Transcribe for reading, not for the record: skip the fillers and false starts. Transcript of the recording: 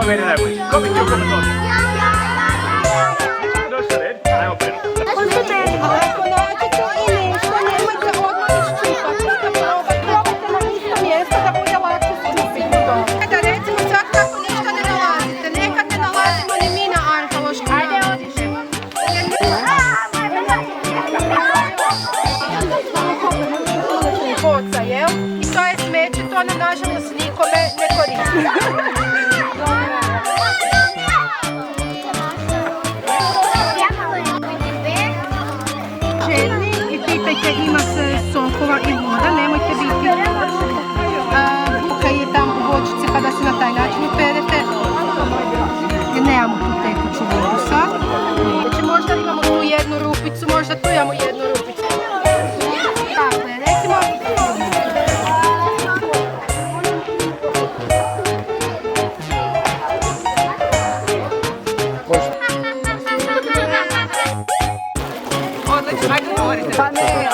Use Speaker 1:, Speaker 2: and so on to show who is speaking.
Speaker 1: bene dai voi. Come più come sono. Došli red, ajmo prenu.
Speaker 2: Ako nađete i nešto, nemojte odmah iščupati. Probajte na isto mjesto da bude lakše skupiti to. Da recimo čak tako ništa ne nalazite. Nekad ne nalazimo ni mi na arheološkim nalazištima. Boca, jel? I to je smeće, to nam nažalost nikome ne koristi. I pitajte ima se sokova i voda, nemojte biti buka je tamo u bočici pa da se na taj način uperete jer nemamo tu tekuću vodu sad. Znači možda imamo tu jednu rupicu, možda tu imamo jednu rupicu. Tako je, recimo
Speaker 3: Pa ne,